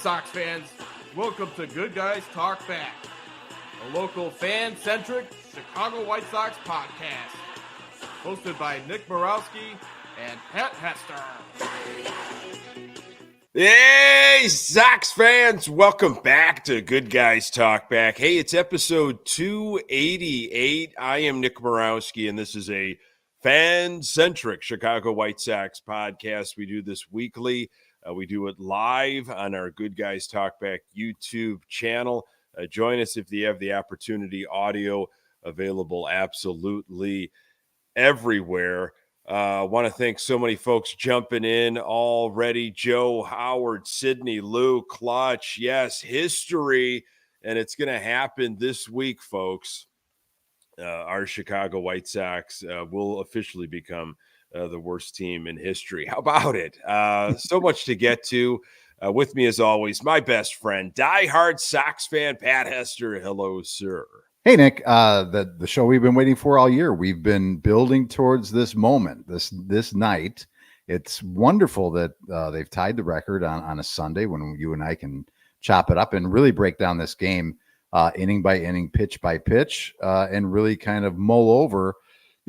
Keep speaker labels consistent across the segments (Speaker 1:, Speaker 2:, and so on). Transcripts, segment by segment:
Speaker 1: Sox fans, welcome to Good Guys Talk Back, a local fan-centric Chicago White Sox podcast, hosted by Nick Murawski and Pat Hester.
Speaker 2: Hey, Sox fans, welcome back to Good Guys Talk Back. Hey, it's episode 288. I am Nick Murawski, and this is a fan-centric Chicago White Sox podcast. We do this weekly. We do it live on our Good Guys Talk Back YouTube channel. Join us if you have the opportunity. Audio available absolutely everywhere. I want to thank so many folks jumping in already. Joe, Howard, Sydney, Lou, Clutch. Yes, history. And it's going to happen this week, folks. Our Chicago White Sox will officially become the worst team in history. How about it? So much to get to. With me, as always, my best friend, diehard Sox fan, Pat Hester. Hello, sir.
Speaker 3: Hey, Nick. The show we've been waiting for all year. We've been building towards this moment, this night. It's wonderful that they've tied the record on a Sunday when you and I can chop it up and really break down this game inning by inning, pitch by pitch, and really kind of mull over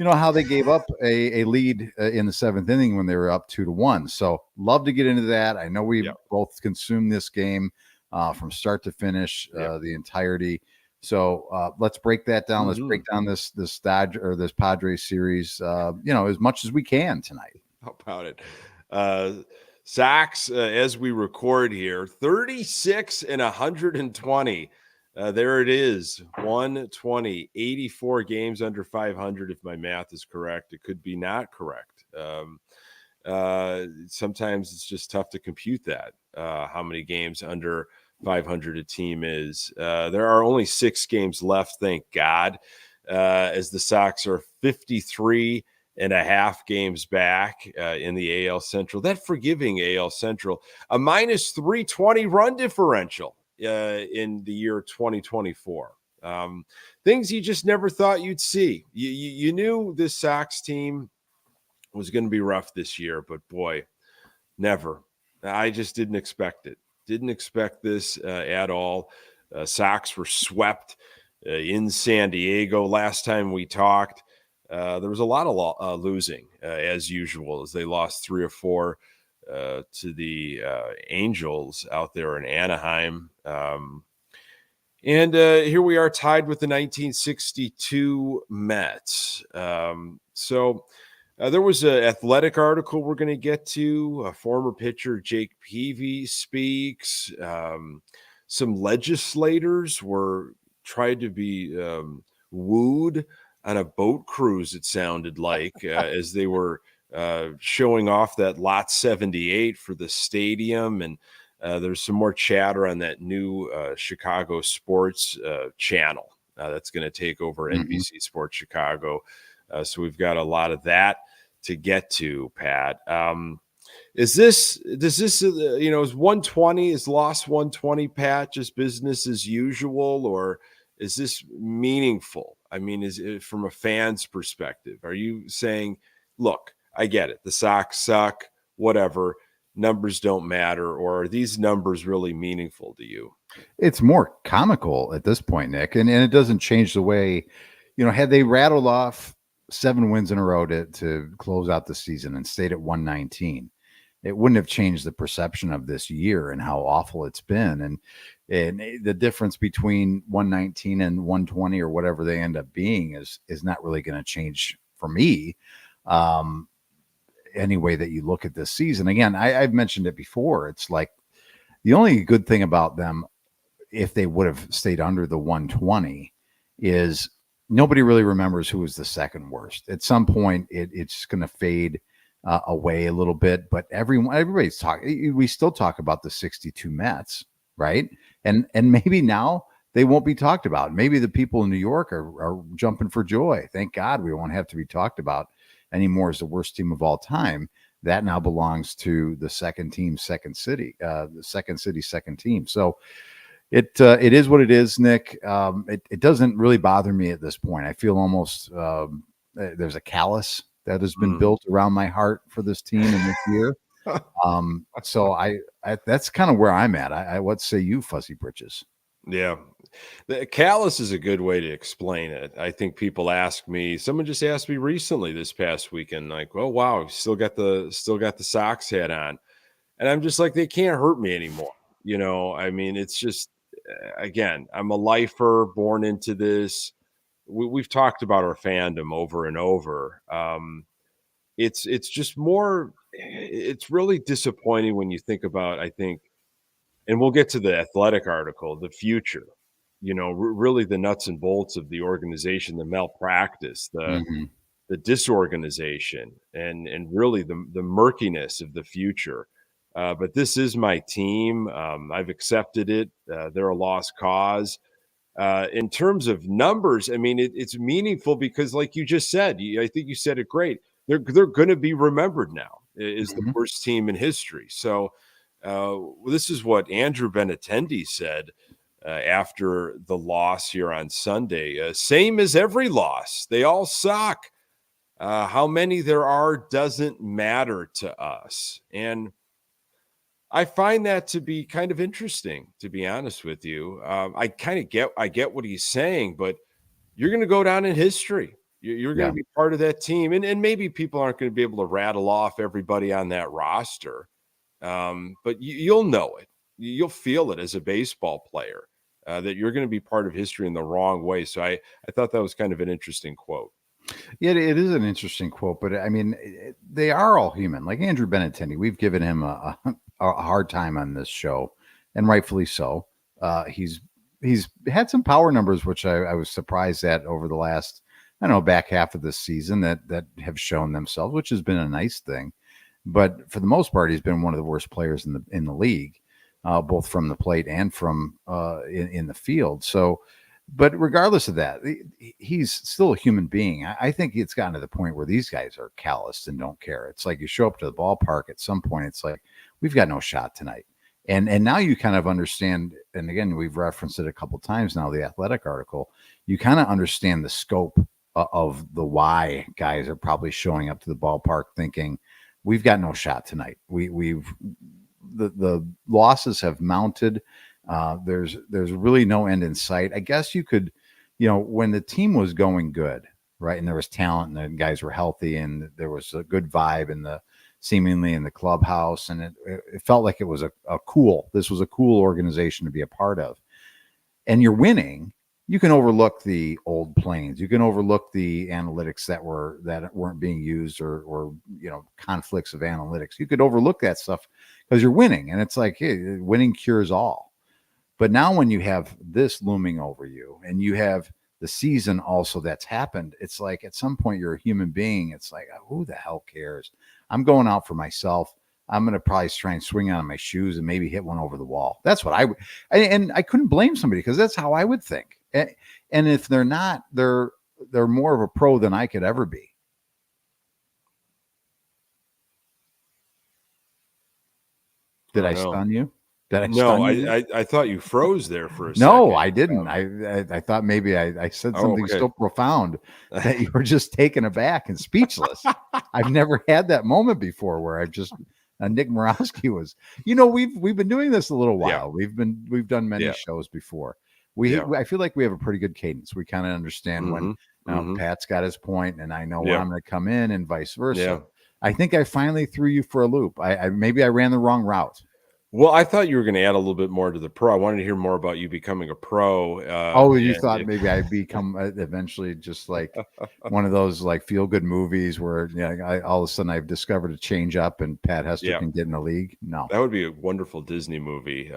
Speaker 3: how they gave up a lead in the seventh inning when they were up 2-1. So love to get into that. I know we've both consumed this game from start to finish, the entirety. So let's break that down. Let's break down this Padres series, as much as we can tonight.
Speaker 2: How about it? Sox, as we record here, 36 and 120. There it is, 120, 84 games under 500, if my math is correct. It could be not correct. Sometimes it's just tough to compute that, how many games under 500 a team is. There are only 6 games left, thank God, as the Sox are 53 and a half games back in the AL Central. That forgiving AL Central, a minus 320 run differential. In the year 2024. Things you just never thought you'd see. You knew this Sox team was going to be rough this year, but boy, never. I just didn't expect it. Didn't expect this at all. Sox were swept in San Diego. Last time we talked, there was a lot of losing, as usual, as they lost 3 or 4 to the Angels out there in Anaheim. And here we are tied with the 1962 Mets. So there was an Athletic article we're going to get to. A former pitcher, Jake Peavy, speaks. Some legislators were tried to be wooed on a boat cruise, it sounded like, as they were showing off that lot 78 for the stadium. And there's some more chatter on that new Chicago sports channel that's going to take over NBC Sports Chicago. So we've got a lot of that to get to, Pat. Is 120, is lost 120, Pat, just business as usual, or is this meaningful? I mean, is it from a fan's perspective? Are you saying, look, I get it, the Sox suck, whatever, numbers don't matter, or are these numbers really meaningful to you?
Speaker 3: It's more comical at this point, Nick, and it doesn't change the way, had they rattled off 7 wins in a row to close out the season and stayed at 119, it wouldn't have changed the perception of this year and how awful it's been. And the difference between 119 and 120 or whatever they end up being is not really going to change for me. Any way that you look at this season. Again, I've mentioned it before. It's like the only good thing about them, if they would have stayed under the 120, is nobody really remembers who was the second worst. At some point, it's going to fade away a little bit, but everybody's talking. We still talk about the 62 Mets, right? And maybe now they won't be talked about. Maybe the people in New York are jumping for joy. Thank God we won't have to be talked about anymore as the worst team of all time. That now belongs to the second team, second city, second team. So it is what it is, Nick. It doesn't really bother me at this point. I feel almost there's a callus that has been built around my heart for this team in this year. So I that's kind of where I'm at. What say you, Fuzzy Britches?
Speaker 2: Yeah. The callous is a good way to explain it. I think people ask me, someone just asked me recently this past weekend, like, "Oh wow, still got the Sox hat on." And I'm just like, they can't hurt me anymore. I mean, it's just again, I'm a lifer born into this. We've talked about our fandom over and over. It's just more it's really disappointing when you think about, I think, and we'll get to the athletic article, the future, really the nuts and bolts of the organization, the malpractice,
Speaker 3: Mhm.
Speaker 2: the disorganization, and really the murkiness of the future. But this is my team. I've accepted it. They're a lost cause. In terms of numbers, I mean, it's meaningful because, like you just said, I think you said it great. They're going to be remembered now as the
Speaker 3: Mhm.
Speaker 2: worst team in history. So this is what Andrew Benintendi said after the loss here on Sunday. Same as every loss, they all suck. How many there are doesn't matter to us, and I find that to be kind of interesting, to be honest with you. I get what he's saying, but you're going to go down in history. You're going
Speaker 3: Yeah.
Speaker 2: to be part of that team, and maybe people aren't going to be able to rattle off everybody on that roster, but you'll know it. You'll feel it as a baseball player that you're going to be part of history in the wrong way. So I thought that was kind of an interesting quote.
Speaker 3: Yeah, it is an interesting quote, but I mean, they are all human. Like Andrew Benintendi, we've given him a hard time on this show, and rightfully so. He's had some power numbers, which I was surprised at over the last, I don't know, back half of this season that have shown themselves, which has been a nice thing. But for the most part, he's been one of the worst players in the league, both from the plate and from in the field. So, but regardless of that, he's still a human being. I think it's gotten to the point where these guys are calloused and don't care. It's like you show up to the ballpark at some point, it's like we've got no shot tonight. And now you kind of understand. And again, we've referenced it a couple of times now. The Athletic article, you kind of understand the scope of the why guys are probably showing up to the ballpark thinking we've got no shot tonight. The losses have mounted. There's really no end in sight. I guess you could, when the team was going good, right, and there was talent, and the guys were healthy, and there was a good vibe seemingly in the clubhouse, and it felt like it was this was a cool organization to be a part of, and you're winning. You can overlook the old planes. You can overlook the analytics that weren't being used, or conflicts of analytics. You could overlook that stuff because you're winning, and it's like, hey, winning cures all. But now when you have this looming over you, and you have the season also that's happened, it's like at some point you're a human being. It's like, who the hell cares? I'm going out for myself. I'm going to probably try and swing out of my shoes and maybe hit one over the wall. That's what and I couldn't blame somebody because that's how I would think. And if they're not, they're more of a pro than I could ever be. Did I stun you? Did I
Speaker 2: No,
Speaker 3: stun you?
Speaker 2: I thought you froze there for a second.
Speaker 3: No, I didn't. I thought maybe I said something
Speaker 2: okay.
Speaker 3: so profound that you were just taken aback and speechless. I've never had that moment before where I've just Nick Murawski was. We've been doing this a little while.
Speaker 2: Yeah.
Speaker 3: We've done many
Speaker 2: Yeah.
Speaker 3: shows before.
Speaker 2: Yeah.
Speaker 3: I feel like we have a pretty good cadence. We kind of understand when Pat's got his point, and I know when I'm going to come in, and vice versa.
Speaker 2: Yeah.
Speaker 3: I think I finally threw you for a loop. Maybe I ran the wrong route.
Speaker 2: Well, I thought you were going to add a little bit more to the pro. I wanted to hear more about you becoming a pro.
Speaker 3: You thought maybe I'd become eventually just like one of those like feel good movies where all of a sudden I've discovered a change up and Pat Hester can get in the league. No,
Speaker 2: that would be a wonderful Disney movie.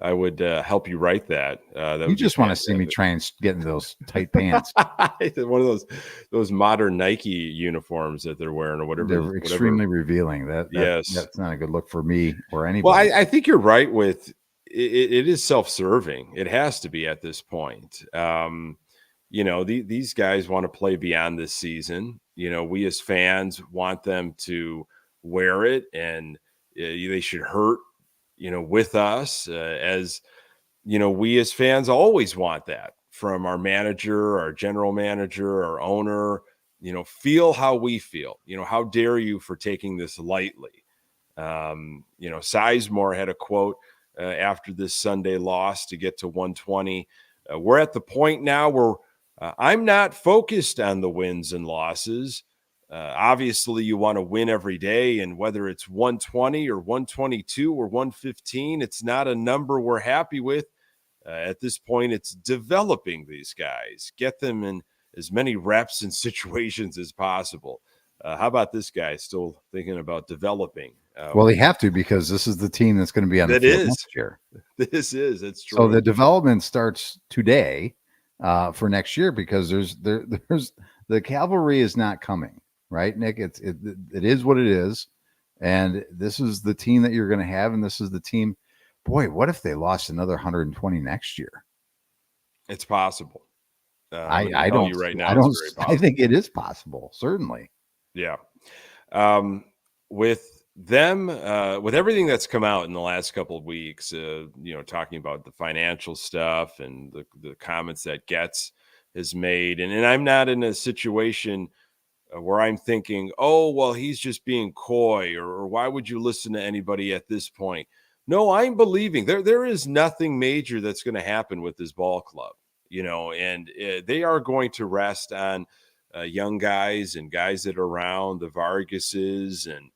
Speaker 2: I would help you write that.
Speaker 3: You just want to see me try and get into those tight pants.
Speaker 2: One of those modern Nike uniforms that they're wearing or whatever.
Speaker 3: They're extremely revealing.
Speaker 2: Yes,
Speaker 3: that's not a good look for me or anybody.
Speaker 2: Well, I think you're right with it. It is self-serving. It has to be at this point. These guys want to play beyond this season. We as fans want them to wear it, and they should hurt with us, as we as fans always want that from our manager, our general manager, our owner. Feel how we feel. How dare you for taking this lightly? Sizemore had a quote after this Sunday loss to get to 120. We're at the point now where I'm not focused on the wins and losses. Obviously, you want to win every day, and whether it's 120 or 122 or 115, it's not a number we're happy with. At this point, it's developing these guys, get them in as many reps and situations as possible. How about this guy still thinking about developing?
Speaker 3: Well, they have to, because this is the team that's going to be on the field next year.
Speaker 2: It's true.
Speaker 3: So the development starts today for next year, because there's the cavalry is not coming, right, Nick? It is what it is, and this is the team that you're going to have, and this is the team. Boy, what if they lost another 120 next year?
Speaker 2: It's possible.
Speaker 3: I don't.
Speaker 2: Right now,
Speaker 3: I don't.
Speaker 2: It's very possible.
Speaker 3: I think it is possible. Certainly.
Speaker 2: Yeah. With them, with everything that's come out in the last couple of weeks, talking about the financial stuff and the comments that Getz has made, and I'm not in a situation where I'm thinking, oh, well, he's just being coy, or why would you listen to anybody at this point? No, I'm believing there is nothing major that's going to happen with this ball club, and they are going to rest on young guys and guys that are around, the Vargases and,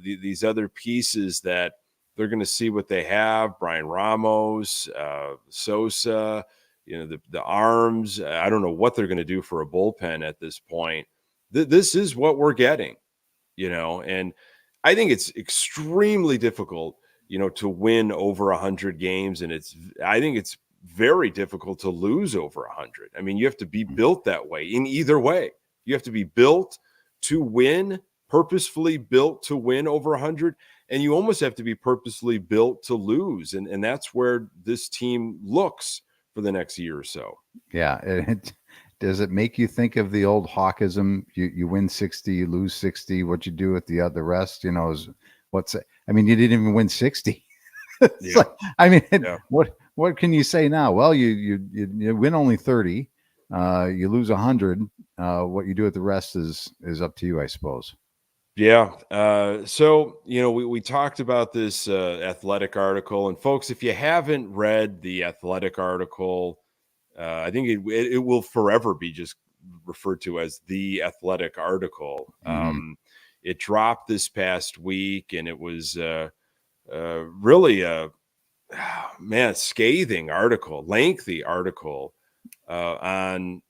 Speaker 2: these other pieces that they're going to see what they have. Brian Ramos, Sosa, the arms. I don't know what they're going to do for a bullpen at this point. This is what we're getting, and I think it's extremely difficult, to win over 100 games. And I think it's very difficult to lose over 100. I mean, you have to be built that way in either way. You have to be built to win, purposefully built to win over 100. And you almost have to be purposely built to lose. And that's where this team looks for the next year or so.
Speaker 3: Yeah. Does it make you think of the old Hawkism? You win 60, you lose 60. What you do with the rest, you didn't even win 60.
Speaker 2: Yeah.
Speaker 3: What can you say now? Well, you win only 30, you lose 100. What you do with the rest is up to you, I suppose.
Speaker 2: Yeah. So, we talked about this Athletic article, and folks, if you haven't read the Athletic article, I think it will forever be just referred to as the Athletic article.
Speaker 3: Mm-hmm.
Speaker 2: It dropped this past week, and it was really a scathing article, lengthy article on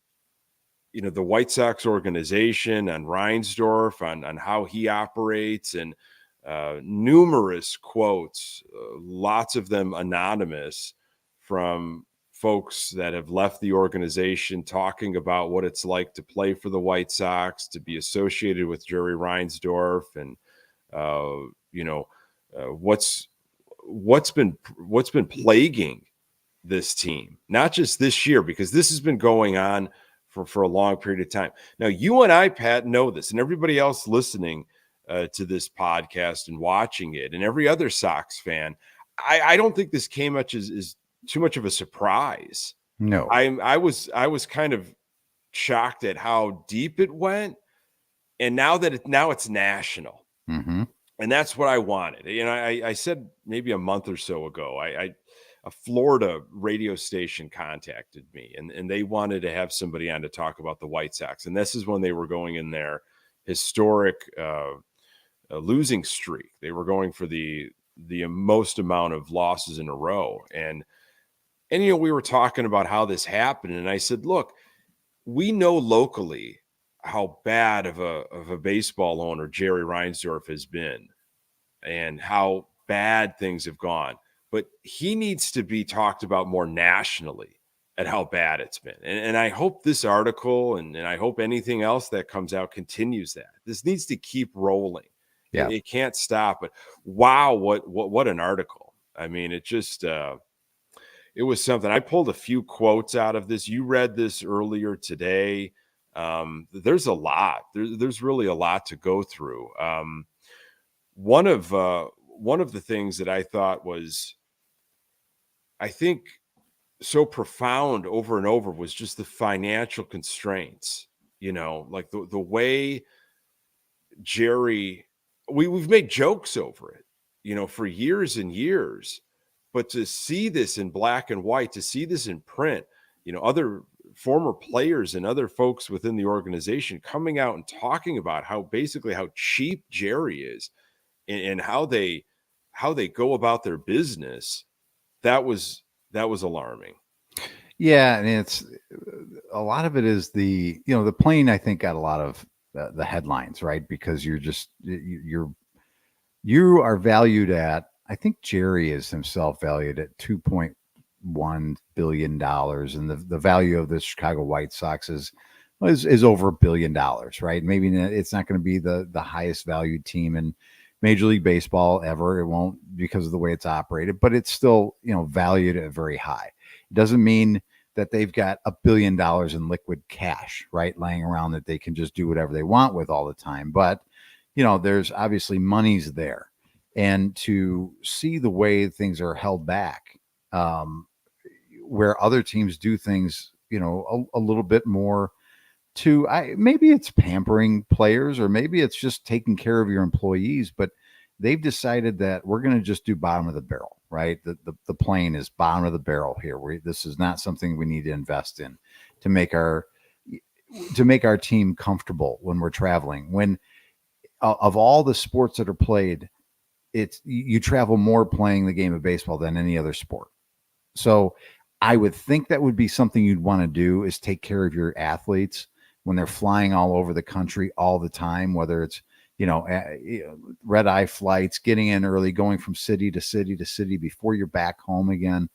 Speaker 2: the White Sox organization, on Reinsdorf, on how he operates, and numerous quotes, lots of them anonymous, from folks that have left the organization, talking about what it's like to play for the White Sox, to be associated with Jerry Reinsdorf, and what's been plaguing this team, not just this year, because this has been going on for a long period of time. Now, you and I, Pat, know this, and everybody else listening to this podcast and watching it, and every other Sox fan, I don't think this came much as too much of a surprise.
Speaker 3: No,
Speaker 2: I was kind of shocked at how deep it went, and now it's national,
Speaker 3: mm-hmm.
Speaker 2: and that's what I wanted. I said maybe a month or so ago, a Florida radio station contacted me, and they wanted to have somebody on to talk about the White Sox, and this is when they were going in their historic losing streak. They were going for the most amount of losses in a row, and we were talking about how this happened, and I said, look, we know locally how bad of a baseball owner Jerry Reinsdorf has been, and how bad things have gone, but he needs to be talked about more nationally at how bad it's been. And I hope this article and I hope anything else that comes out continues that. This needs to keep rolling.
Speaker 3: Yeah.
Speaker 2: It can't stop. But wow, what an article. I mean, it just it was something. I pulled a few quotes out of this. You read this earlier today. There's a lot. There's really a lot to go through. One of the things that I thought was, I think, so profound over and over was just the financial constraints, like the way Jerry we've made jokes over it, for years and years. But to see this in black and white, to see this in print, other former players and other folks within the organization coming out and talking about how cheap Jerry is and how they go about their business, that was alarming.
Speaker 3: Yeah, and it's a lot of it is the plane. I think got a lot of the headlines, right? Because you are valued at. I think Jerry is himself valued at $2.1 billion, and the value of the Chicago White Sox is over $1 billion, right? Maybe it's not going to be the highest valued team in Major League Baseball ever. It won't, because of the way it's operated, but it's still valued at very high. It doesn't mean that they've got $1 billion in liquid cash, right, laying around that they can just do whatever they want with all the time. But there's obviously money's there. And to see the way things are held back, where other teams do things, a little bit more maybe it's pampering players, or maybe it's just taking care of your employees, but they've decided that we're going to just do bottom of the barrel, right? The plane is bottom of the barrel here. This is not something we need to invest in to make our team comfortable when we're traveling. When of all the sports that are played, you travel more playing the game of baseball than any other sport. So I would think that would be something you'd want to do, is take care of your athletes when they're flying all over the country all the time, whether it's, red eye flights, getting in early, going from city to city to city before you're back home again.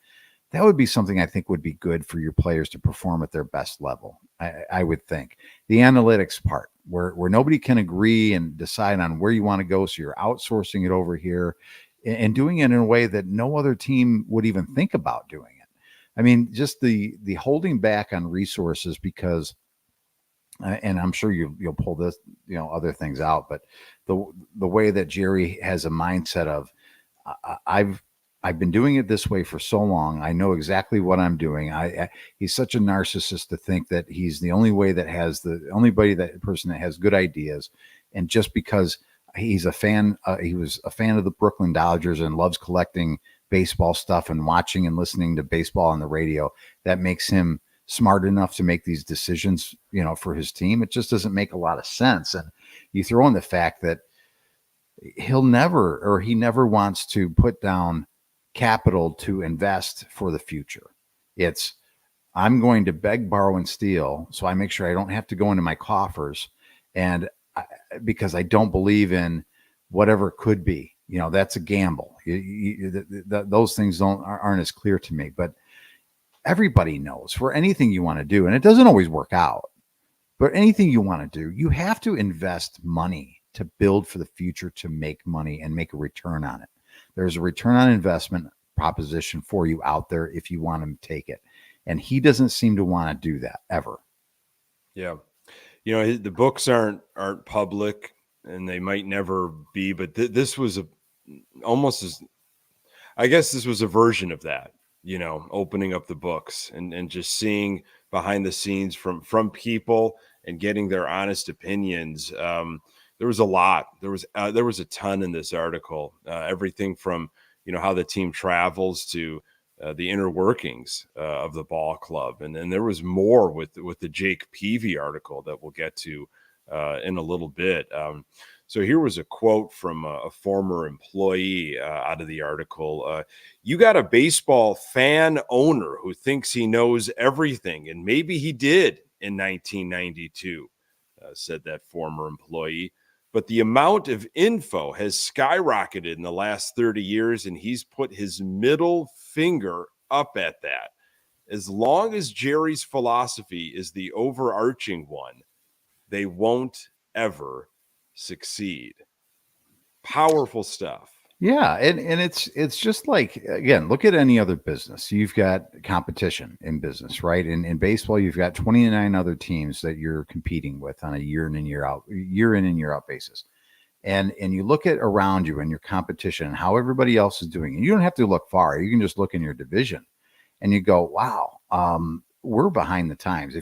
Speaker 3: That would be something I think would be good for your players to perform at their best level. I would think the analytics part, where nobody can agree and decide on where you want to go, so you're outsourcing it over here and doing it in a way that no other team would even think about doing it. I mean, just the holding back on resources, because, and I'm sure you'll pull this, other things out, but the way that Jerry has a mindset of, I've been doing it this way for so long, I know exactly what I'm doing. He's such a narcissist to think that he's the only person that has good ideas, and just because he's a fan, he was a fan of the Brooklyn Dodgers and loves collecting baseball stuff and watching and listening to baseball on the radio, that makes him smart enough to make these decisions, for his team. It just doesn't make a lot of sense. And you throw in the fact that he never wants to put down capital to invest for the future. It's, I'm going to beg, borrow, and steal, so I make sure I don't have to go into my coffers, and because I don't believe in whatever could be. That's a gamble. Those things aren't as clear to me, but everybody knows, for anything you want to do, and it doesn't always work out, but anything you want to do, you have to invest money to build for the future, to make money and make a return on it. There's a return on investment proposition for you out there if you want to take it. And he doesn't seem to want to do that ever.
Speaker 2: Yeah. The books aren't public, and they might never be, but this was this was a version of that, opening up the books and just seeing behind the scenes from people and getting their honest opinions. There was a lot. There was a ton in this article. Everything from how the team travels to the inner workings of the ball club, and there was more with the Jake Peavy article that we'll get to in a little bit. So here was a quote from a former employee out of the article. You got a baseball fan owner who thinks he knows everything, and maybe he did in 1992, said that former employee. But the amount of info has skyrocketed in the last 30 years, and he's put his middle finger up at that. As long as Jerry's philosophy is the overarching one, they won't ever succeed. Powerful stuff.
Speaker 3: Yeah, and it's just like, again, look at any other business. You've got competition in business, right? In baseball, you've got 29 other teams that you're competing with on a year in and year out basis. And you look at around you and your competition and how everybody else is doing. And you don't have to look far. You can just look in your division and you go, wow, we're behind the times.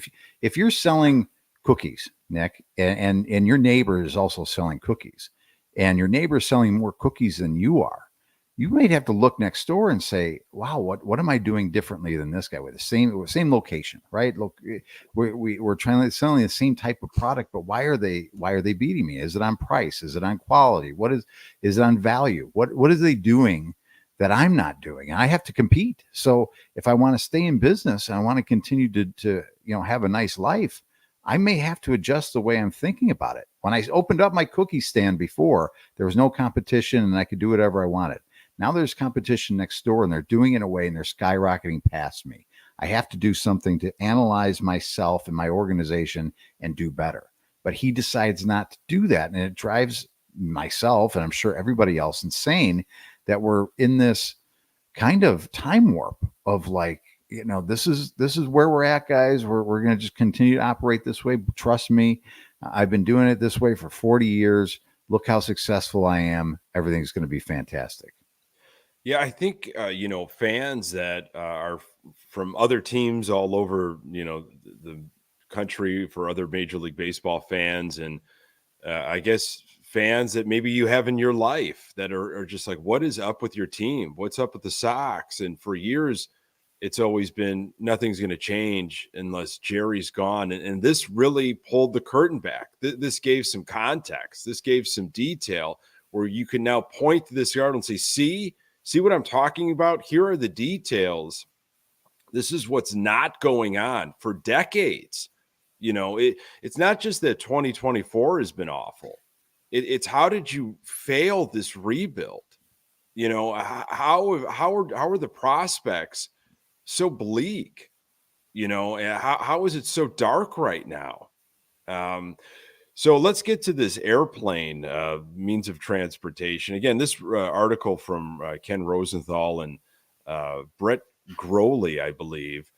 Speaker 3: If you're selling cookies, Nick, and your neighbor is also selling cookies, and your neighbor's selling more cookies than you are, you might have to look next door and say, wow, what am I doing differently than this guy with the same location, right? Look, we're trying to selling the same type of product, but why are they beating me? Is it on price? Is it on quality? Is it on value? What are they doing that I'm not doing? And I have to compete. So if I want to stay in business and I want to continue to have a nice life, I may have to adjust the way I'm thinking about it. When I opened up my cookie stand before, there was no competition and I could do whatever I wanted. Now there's competition next door and they're doing it in a way and they're skyrocketing past me. I have to do something to analyze myself and my organization and do better. But he decides not to do that. And it drives myself, and I'm sure everybody else, insane that we're in this kind of time warp of like, this is where we're at, guys. We're going to just continue to operate this way. Trust me. I've been doing it this way for 40 years. Look how successful I am. Everything's going to be fantastic.
Speaker 2: Yeah, I think, fans that are from other teams all over, the country, for other Major League Baseball fans, and I guess fans that maybe you have in your life that are just like, what is up with your team? What's up with the Sox? And for years, it's always been nothing's going to change unless Jerry's gone. And this really pulled the curtain back. This gave some context. This gave some detail where you can now point to this article and say, see what I'm talking about? Here are the details. This is what's not going on for decades. It's not just that 2024 has been awful. It's how did you fail this rebuild? How are the prospects so bleak? How is it so dark right now? So let's get to this airplane means of transportation. Again, this article from Ken Rosenthal and Brett Growley, I believe.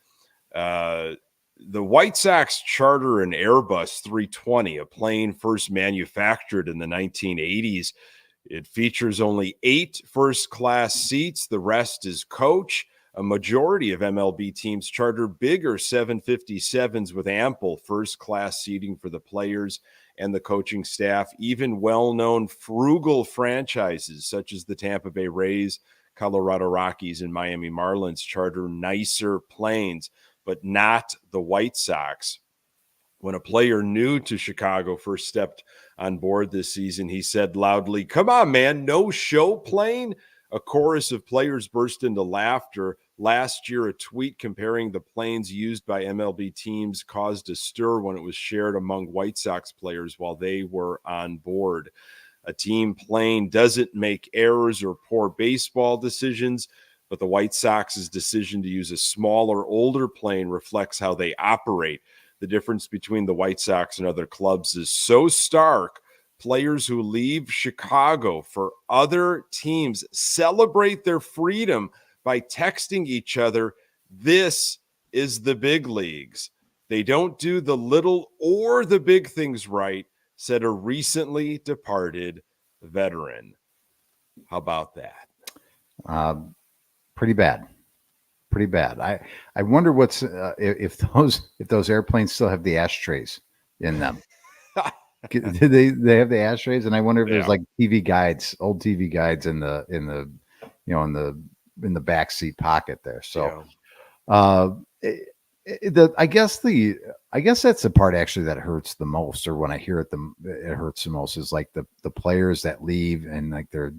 Speaker 2: The White Sox charter an Airbus 320, a plane first manufactured in the 1980s. It features only 8 first-class seats. The rest is coach. A majority of MLB teams charter bigger 757s with ample first-class seating for the players and the coaching staff. Even well-known frugal franchises such as the Tampa Bay Rays, Colorado Rockies, and Miami Marlins charter nicer planes, but not the White Sox. When a player new to Chicago first stepped on board this season, he said loudly, "Come on, man, no show plane?" A chorus of players burst into laughter. Last year, a tweet comparing the planes used by MLB teams caused a stir when it was shared among White Sox players while they were on board. A team plane doesn't make errors or poor baseball decisions, but the White Sox's decision to use a smaller, older plane reflects how they operate. The difference between the White Sox and other clubs is so stark. Players who leave Chicago for other teams celebrate their freedom by texting each other, "This is the big leagues." They don't do the little or the big things right, said a recently departed veteran. How about that?
Speaker 3: Pretty bad. Pretty bad. I wonder what's if those airplanes still have the ashtrays in them. Do they have the ashtrays? And I wonder if there's like TV guides, old TV guides in the back seat pocket there. So I guess that's the part actually that hurts the most, or when I hear it, it hurts the most, is like the players that leave and like they're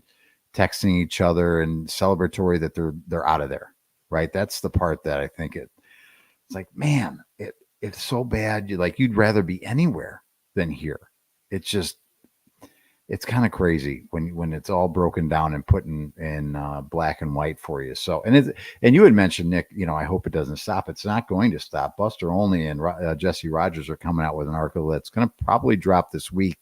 Speaker 3: texting each other and celebratory that they're out of there. Right. That's the part that I think it's like, man, it's so bad. You'd rather be anywhere than here. It's kind of crazy when it's all broken down and put in black and white for you. So, and you had mentioned, Nick, I hope it doesn't stop. It's not going to stop. Buster Olney and Jesse Rogers are coming out with an article that's going to probably drop this week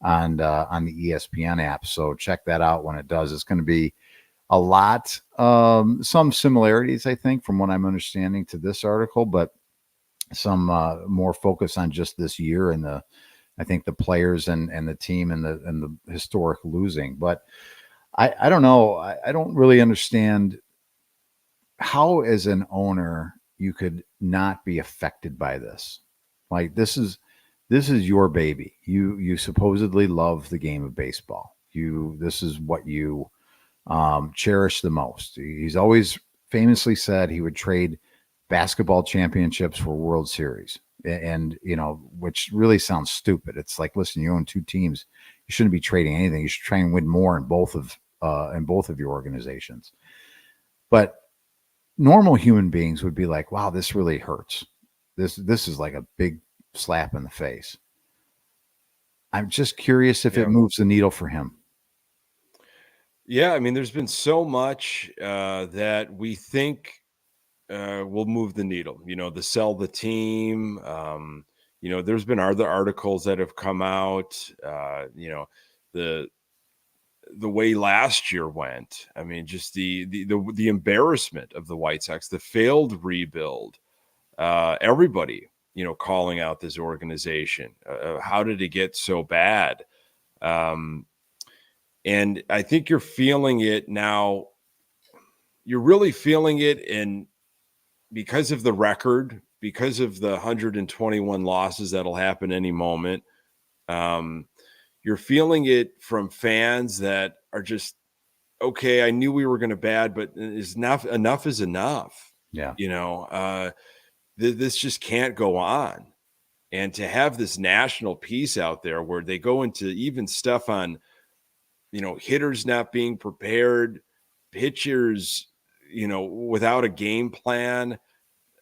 Speaker 3: on the ESPN app. So check that out when it does. It's going to be a lot, some similarities, I think, from what I'm understanding to this article, but some more focus on just this year and I think the players and the team and the historic losing. But I don't know. I don't really understand how, as an owner, you could not be affected by this. Like, this is your baby. You supposedly love the game of baseball. this is what you cherish the most. He's always famously said he would trade basketball championships for World Series. And, which really sounds stupid. It's like, listen, you own two teams. You shouldn't be trading anything. You should try and win more in both of your organizations. But normal human beings would be like, wow, this really hurts. This is like a big slap in the face. I'm just curious if it moves the needle for him.
Speaker 2: Yeah, I mean, there's been so much that we think will move the needle. The sell the team. There's been other articles that have come out. The way last year went. I mean, just the embarrassment of the White Sox, the failed rebuild. Everybody, calling out this organization. How did it get so bad? And I think you're feeling it now. You're really feeling it because of the record, because of the 121 losses that'll happen any moment. You're feeling it from fans that are just, okay, I knew we were going to bad, but enough is enough.
Speaker 3: Yeah.
Speaker 2: This just can't go on. And to have this national piece out there where they go into even stuff on, hitters not being prepared, pitchers, without a game plan,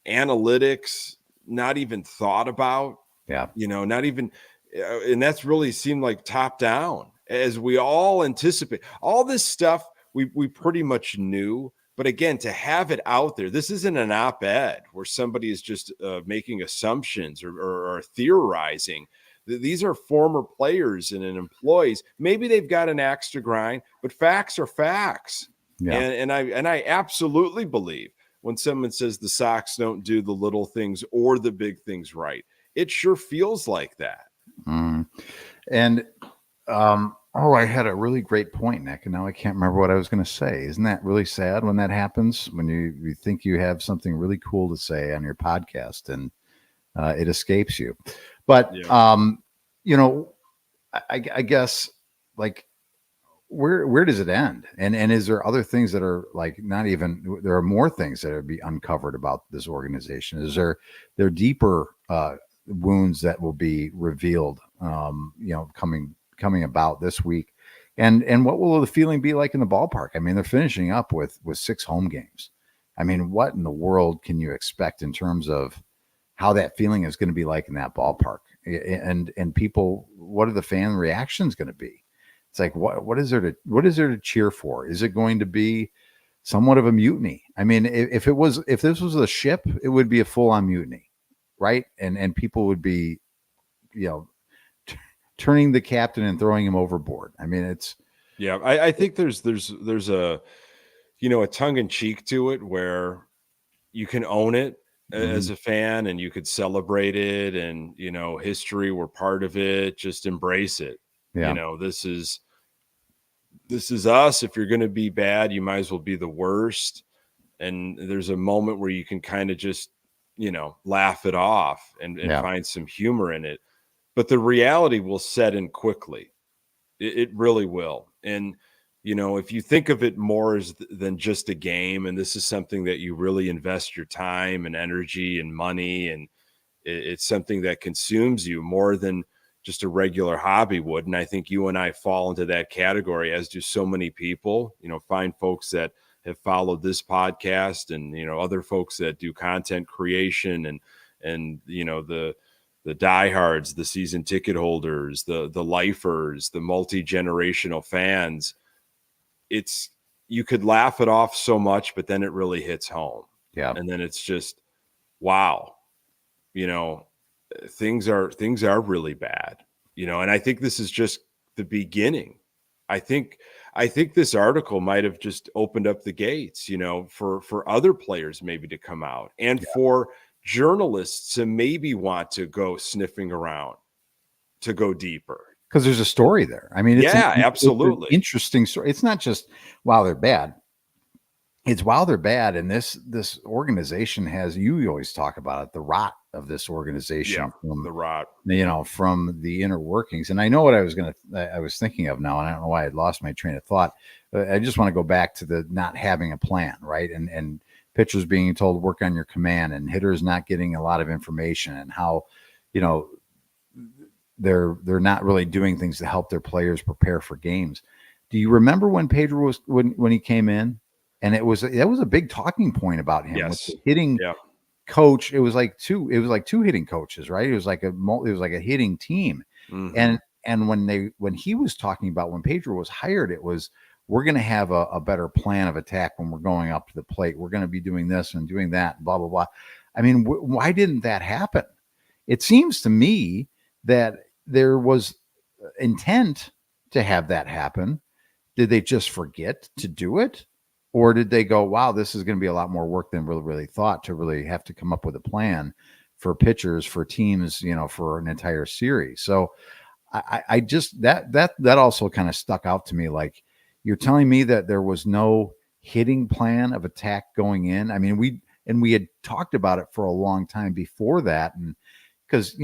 Speaker 2: analytics not even thought about.
Speaker 3: Yeah.
Speaker 2: Not even, and that's really seemed like top down, as we all anticipate. All this stuff we pretty much knew, but again, to have it out there, this isn't an op-ed where somebody is just making assumptions or theorizing. These are former players and employees. Maybe they've got an axe to grind, but facts are facts. Yeah. And I absolutely believe when someone says the Sox don't do the little things or the big things right, it sure feels like that.
Speaker 3: And I had a really great point, Nick, and now I can't remember what I was going to say. Isn't that really sad when that happens? When you think you have something really cool to say on your podcast and it escapes you. But I guess, like, where does it end? And is there other things that are like not even? There are more things that would be uncovered about this organization. Is there deeper wounds that will be revealed? Coming about this week, and what will the feeling be like in the ballpark? I mean, they're finishing up with 6 home games. I mean, what in the world can you expect in terms of how that feeling is going to be like in that ballpark? And people, what are the fan reactions going to be? It's like, what is there to cheer for? Is it going to be somewhat of a mutiny? I mean, if this was a ship, it would be a full on mutiny, right? And people would be, turning the captain and throwing him overboard. I mean, it's.
Speaker 2: Yeah, I think there's a, a tongue in cheek to it where you can own it as a fan and you could celebrate it and, history, we're part of it. Just embrace it.
Speaker 3: Yeah.
Speaker 2: This is us. If you're going to be bad, you might as well be the worst. And there's a moment where you can kind of just, laugh it off and find some humor in it. But the reality will set in quickly. It really will. And, if you think of it more than just a game, and this is something that you really invest your time and energy and money, and it's something that consumes you more than just a regular hobby would. And I think you and I fall into that category, as do so many people, find folks that have followed this podcast and, other folks that do content creation and the diehards, the season ticket holders, the lifers, the multi-generational fans. You could laugh it off so much, but then it really hits home.
Speaker 3: Yeah.
Speaker 2: And then it's just, wow, things are really bad, and I think this is just the beginning. I think this article might have just opened up the gates, for other players maybe to come out and for journalists to maybe want to go sniffing around to go deeper.
Speaker 3: Because there's a story there. I mean,
Speaker 2: absolutely
Speaker 3: it's an interesting story. It's not just, wow, they're bad. it's while they're bad, and this organization has, you always talk about it, the rot of this organization from
Speaker 2: the rot,
Speaker 3: from the inner workings. And I know what I was thinking of now, and I don't know why I lost my train of thought. I just want to go back to the not having a plan, right? And pitchers being told work on your command, and hitters not getting a lot of information, and how, they're not really doing things to help their players prepare for games. Do you remember when Pedro was when he came in? And that was a big talking point about him.
Speaker 2: Yes.
Speaker 3: With the hitting coach. It was like two hitting coaches, right? It was like a hitting team.
Speaker 2: Mm-hmm.
Speaker 3: And when he was talking about when Pedro was hired, it was, we're going to have a better plan of attack when we're going up to the plate. We're going to be doing this and doing that, blah, blah, blah. I mean, why didn't that happen? It seems to me that there was intent to have that happen. Did they just forget to do it? Or did they go, wow, this is going to be a lot more work than really thought, to really have to come up with a plan for pitchers, for teams, for an entire series. So I just, that also kind of stuck out to me. Like, you're telling me that there was no hitting plan of attack going in. I mean, we had talked about it for a long time before that. And because,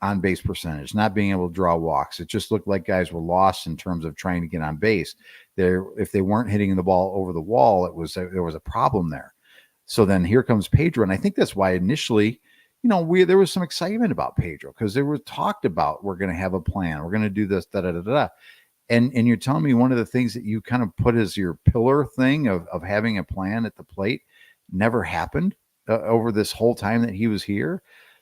Speaker 3: on base percentage, not being able to draw walks, it just looked like guys were lost in terms of trying to get on base. If they weren't hitting the ball over the wall, there was a problem there. So then here comes Pedro, and I think that's why initially, there was some excitement about Pedro, because they were talked about, we're going to have a plan, we're going to do this, da da da da. And you're telling me one of the things that you kind of put as your pillar thing of having a plan at the plate never happened over this whole time that he was here.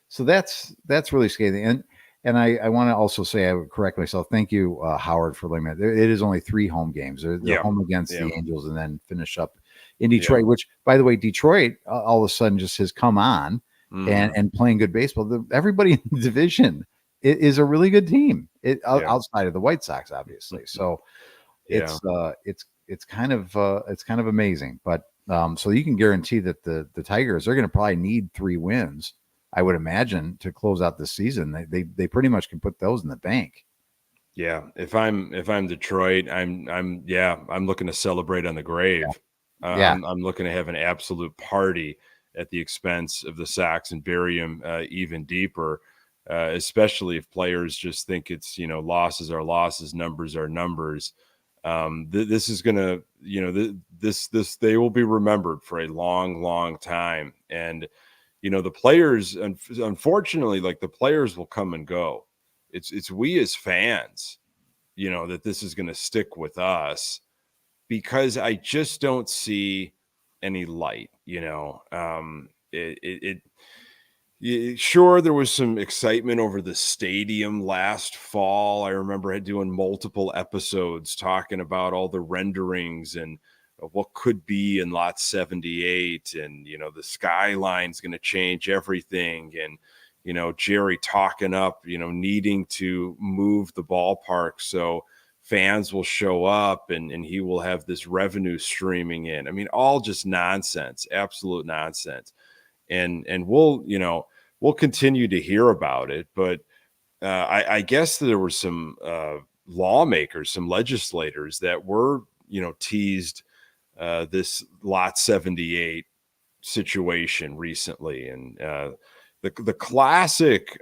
Speaker 3: So that's really scathing. And I want to also say, I would correct myself. Thank you, Howard, for letting me. It is only 3 home games. They're home against the Angels, and then finish up in Detroit, which, by the way, Detroit all of a sudden just has come on and playing good baseball. Everybody in the division is a really good team, outside of the White Sox, obviously. So it's kind of amazing. But so you can guarantee that the Tigers are going to probably need 3 wins, I would imagine, to close out the season. They pretty much can put those in the bank.
Speaker 2: Yeah. If I'm Detroit, I'm looking to celebrate on the grave. I'm looking to have an absolute party at the expense of the Sox and bury them even deeper, especially if players just think it's, losses are losses, numbers are numbers. This is going to, this they will be remembered for a long, long time. And, the players, unfortunately, like, the players will come and go. It's we as fans, that this is going to stick with us, because I just don't see any light. Sure, there was some excitement over the stadium last fall. I remember doing multiple episodes talking about all the renderings and what could be in lot 78, and the skyline's going to change everything, and Jerry talking up needing to move the ballpark so fans will show up and he will have this revenue streaming in. I mean, all just nonsense, absolute nonsense. And we'll continue to hear about it, but I guess there were some lawmakers, some legislators that were teased this lot 78 situation recently, and the classic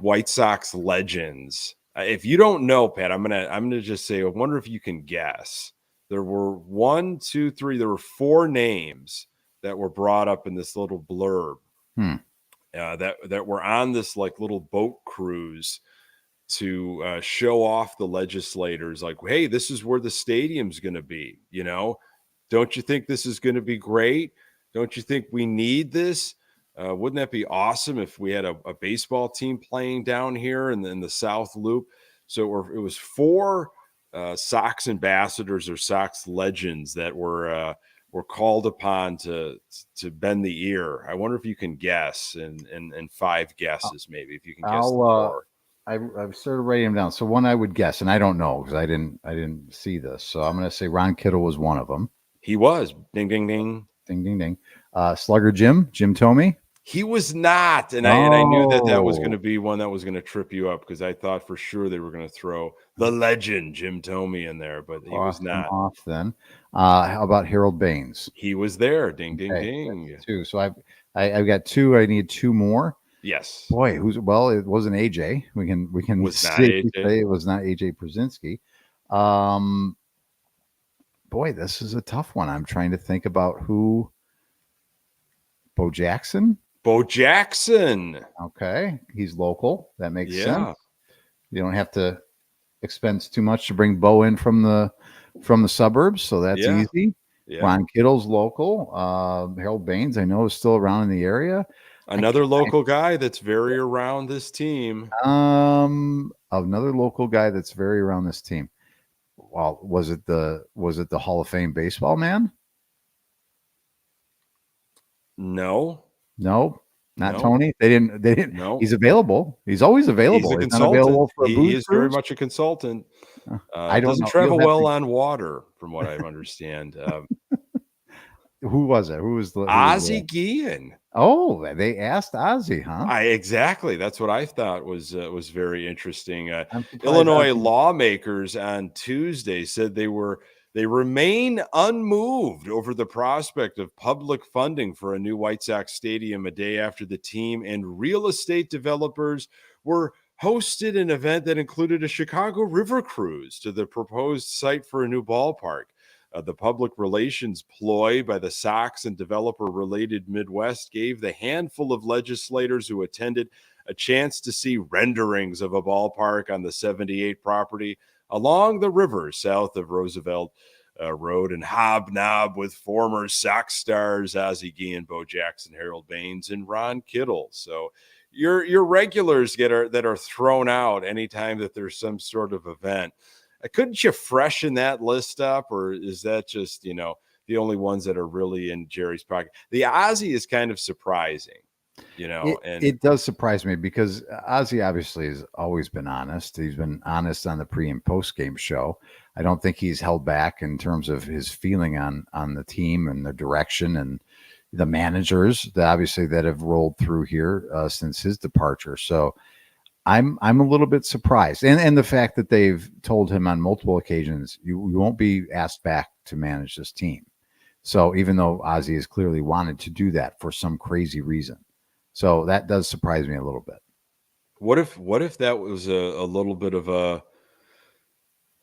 Speaker 2: White Sox legends. If you don't know, Pat, I'm gonna just say, I wonder if you can guess. There were 4 names that were brought up in this little blurb that were on this like little boat cruise to show off the legislators, like, hey, this is where the stadium's going to be. Don't you think this is going to be great? Don't you think we need this? Wouldn't that be awesome if we had a baseball team playing down here in the South Loop? So it was 4 Sox ambassadors or Sox legends that were called upon to bend the ear. I wonder if you can guess, and 5 guesses, maybe, if you can guess. The 4.
Speaker 3: I've started writing them down. So one I would guess, and I don't know because I didn't see this. So I'm going to say Ron Kittle was one of them.
Speaker 2: He was. Ding, ding, ding.
Speaker 3: Ding, ding, ding. Slugger Jim Thome.
Speaker 2: He was not, and I knew that was going to be one that was going to trip you up because I thought for sure they were going to throw the legend Jim Thome in there, but he was not.
Speaker 3: Off then. How about Harold Baines?
Speaker 2: He was there. Ding, ding,
Speaker 3: Okay,
Speaker 2: ding.
Speaker 3: that's two. So I've got two. I need two more.
Speaker 2: Yes.
Speaker 3: Boy, it wasn't AJ. We can
Speaker 2: Was not
Speaker 3: say
Speaker 2: AJ.
Speaker 3: it was not AJ Brzezinski. Boy, this is a tough one. I'm trying to think about who. Bo Jackson.
Speaker 2: Bo Jackson.
Speaker 3: Okay, he's local. That makes
Speaker 2: Yeah.
Speaker 3: sense. You don't have to expend too much to bring Bo in from the suburbs, so that's
Speaker 2: Yeah.
Speaker 3: easy.
Speaker 2: Yeah.
Speaker 3: Ron Kittle's local. Harold Baines, I know, is still around in the area.
Speaker 2: Another local guy that's very around this team.
Speaker 3: Another local guy that's very around this team. Well, was it the Hall of Fame baseball man?
Speaker 2: No,
Speaker 3: not
Speaker 2: No.
Speaker 3: Tony. They didn't.
Speaker 2: no.
Speaker 3: He's available. He's always available.
Speaker 2: He's a
Speaker 3: He's not
Speaker 2: consultant.
Speaker 3: available for a
Speaker 2: He
Speaker 3: booze
Speaker 2: is very
Speaker 3: cruise?
Speaker 2: much a consultant.
Speaker 3: I don't
Speaker 2: doesn't
Speaker 3: know.
Speaker 2: travel
Speaker 3: You'll have
Speaker 2: well
Speaker 3: to-
Speaker 2: on water, from what I understand.
Speaker 3: Who was it? Who was the
Speaker 2: Ozzie Guillen.
Speaker 3: Oh, they asked Ozzie, huh?
Speaker 2: Exactly. That's what I thought was very interesting.
Speaker 3: I'm surprised
Speaker 2: Illinois
Speaker 3: Ozzie-
Speaker 2: lawmakers on Tuesday said they remain unmoved over the prospect of public funding for a new White Sox stadium a day after the team and real estate developers were hosted an event that included a Chicago River cruise to the proposed site for a new ballpark. The public relations ploy by the Sox and developer-related Midwest gave the handful of legislators who attended a chance to see renderings of a ballpark on the 78 property along the river south of Roosevelt Road and hobnob with former Sox stars Ozzie Guillen, Bo Jackson, Harold Baines, and Ron Kittle. So your regulars that are thrown out anytime that there's some sort of event. Couldn't you freshen that list up, or is that just, the only ones that are really in Jerry's pocket? The Ozzie is kind of surprising, and
Speaker 3: it does surprise me because Ozzie obviously has always been honest. He's been honest on the pre and post game show. I don't think he's held back in terms of his feeling on the team and the direction and the managers that have rolled through here since his departure. So I'm a little bit surprised, and the fact that they've told him on multiple occasions you won't be asked back to manage this team. So even though Ozzie has clearly wanted to do that for some crazy reason, so that does surprise me a little bit.
Speaker 2: What if that was a little bit of a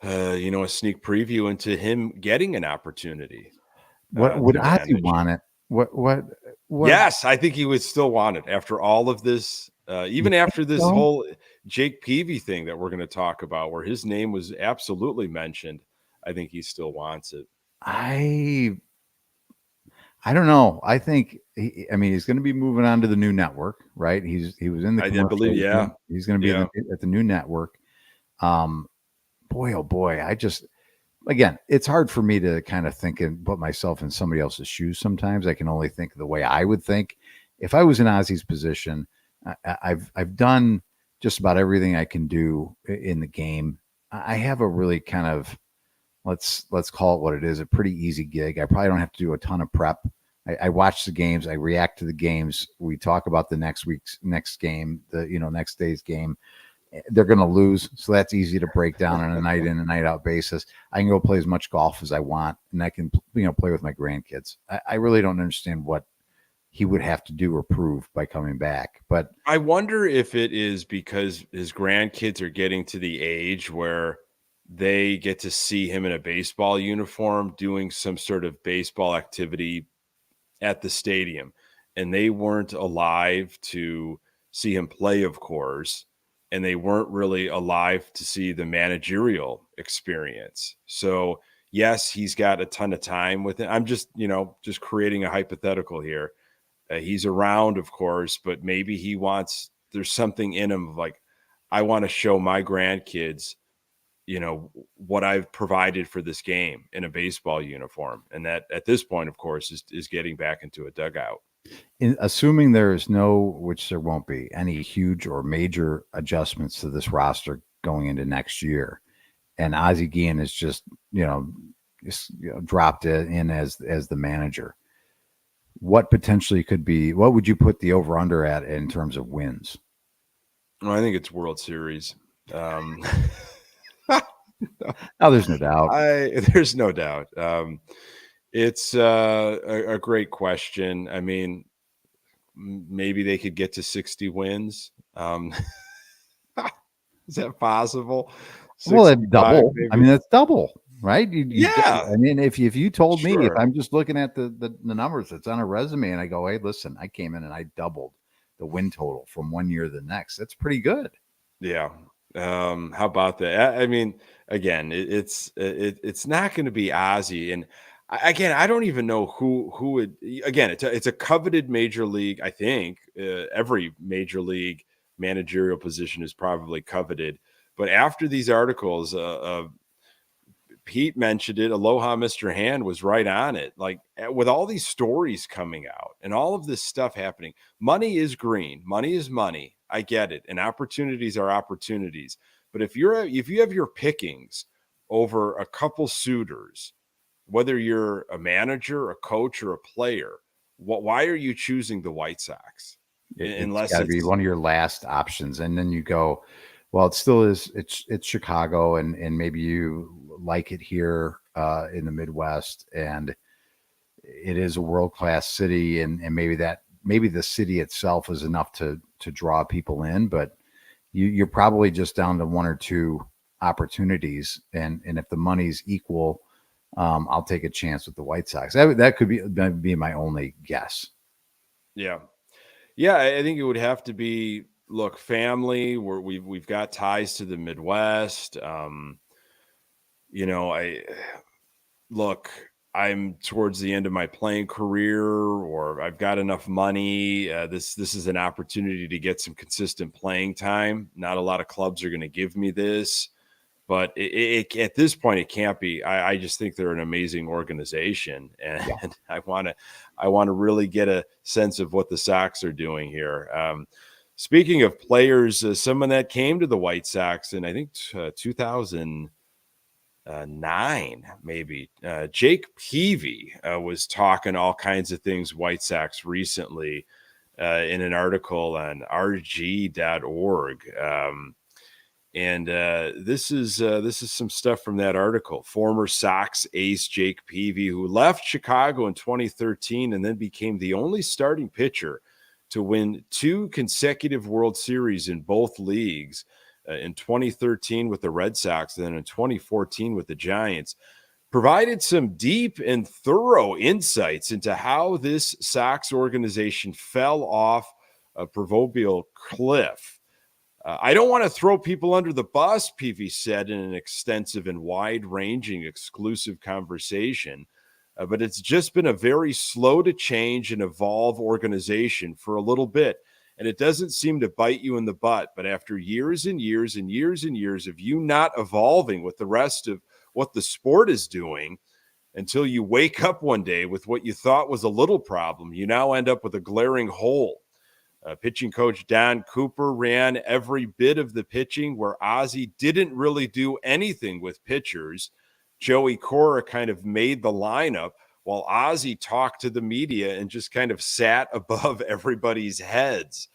Speaker 2: a sneak preview into him getting an opportunity?
Speaker 3: What would
Speaker 2: to
Speaker 3: Ozzie
Speaker 2: manage?
Speaker 3: want it? What?
Speaker 2: Yes, I think he would still want it after all of this. Even after this
Speaker 3: so?
Speaker 2: whole Jake Peavy thing that we're going to talk about, where his name was absolutely mentioned, I think he still wants it.
Speaker 3: I don't know. I think he's going to be moving on to the new network, right? He was in the
Speaker 2: I
Speaker 3: commercial.
Speaker 2: believe, yeah.
Speaker 3: He's going to be at the new network. Boy, oh boy, again, it's hard for me to kind of think and put myself in somebody else's shoes. Sometimes I can only think the way I would think if I was in Ozzie's position. I've done just about everything I can do in the game. I have a really kind of let's call it what it is, a pretty easy gig. I probably don't have to do a ton of prep. I watch the games, I react to the games. We talk about the next game, next day's game. They're going to lose, so that's easy to break down on a night in and night out basis. I can go play as much golf as I want, and I can play with my grandkids. I really don't understand what he would have to do or prove by coming back. But
Speaker 2: I wonder if it is because his grandkids are getting to the age where they get to see him in a baseball uniform doing some sort of baseball activity at the stadium, and they weren't alive to see him play, of course, and they weren't really alive to see the managerial experience. So yes, he's got a ton of time with it. I'm just creating a hypothetical here. He's around, of course, but maybe there's something in him of like, I want to show my grandkids, what I've provided for this game in a baseball uniform. And that at this point, of course, is getting back into a dugout.
Speaker 3: Assuming there is which there won't be, any huge or major adjustments to this roster going into next year, and Ozzie Guillen is just dropped in as the manager. what potentially could be, what would you put the over under at in terms of wins?
Speaker 2: Well, I think it's World Series.
Speaker 3: Oh, there's no doubt.
Speaker 2: There's no doubt. It's a great question. I mean, maybe they could get to 60 wins. Is that possible?
Speaker 3: Well, it's double.
Speaker 2: Maybe.
Speaker 3: I mean, that's double, right?
Speaker 2: Yeah.
Speaker 3: I mean, if you told me, if
Speaker 2: Sure.
Speaker 3: I'm just looking at the numbers that's on a resume and I go, hey, listen, I came in and I doubled the win total from one year to the next. That's pretty good.
Speaker 2: Yeah. How about that? I mean, again, it's not going to be Ozzy, and I don't even know who would. Again, it's a coveted major league. I think every major league managerial position is probably coveted. But after these articles, Pete mentioned it. Aloha, Mr. Hand was right on it. Like with all these stories coming out and all of this stuff happening, money is green. Money is money. I get it. And opportunities are opportunities. But if you have your pickings over a couple suitors, whether you're a manager, a coach, or a player, why are you choosing the White Sox?
Speaker 3: Unless it's got to be one of your last options. And then you go, well, it still is. It's Chicago, and maybe you like it here in the Midwest, and it is a world-class city, and maybe the city itself is enough to draw people in, but you're probably just down to one or two opportunities, and if the money's equal, I'll take a chance with the White Sox. That could be my only guess.
Speaker 2: Yeah, I think it would have to be. Look, family, where we've got ties to the Midwest. I'm towards the end of my playing career, or I've got enough money. This is an opportunity to get some consistent playing time. Not a lot of clubs are going to give me this, but at this point, it can't be. I just think they're an amazing organization, and I want to really get a sense of what the Sox are doing here. Speaking of players, someone that came to the White Sox in, I think, 2009, maybe, Jake Peavy was talking all kinds of things White Sox recently in an article on rg.org. This is some stuff from that article. Former Sox ace Jake Peavy, who left Chicago in 2013 and then became the only starting pitcher to win 2 consecutive World Series in both leagues, in 2013 with the Red Sox, and then in 2014 with the Giants, provided some deep and thorough insights into how this Sox organization fell off a proverbial cliff. I don't want to throw people under the bus, Peavy said in an extensive and wide-ranging exclusive conversation. But it's just been a very slow to change and evolve organization for a little bit. And it doesn't seem to bite you in the butt. But after years and years and years and years of you not evolving with the rest of what the sport is doing, until you wake up one day with what you thought was a little problem, you now end up with a glaring hole. Pitching coach Don Cooper ran every bit of the pitching, where Ozzy didn't really do anything with pitchers. Joey Cora kind of made the lineup, while Ozzy talked to the media and just kind of sat above everybody's heads.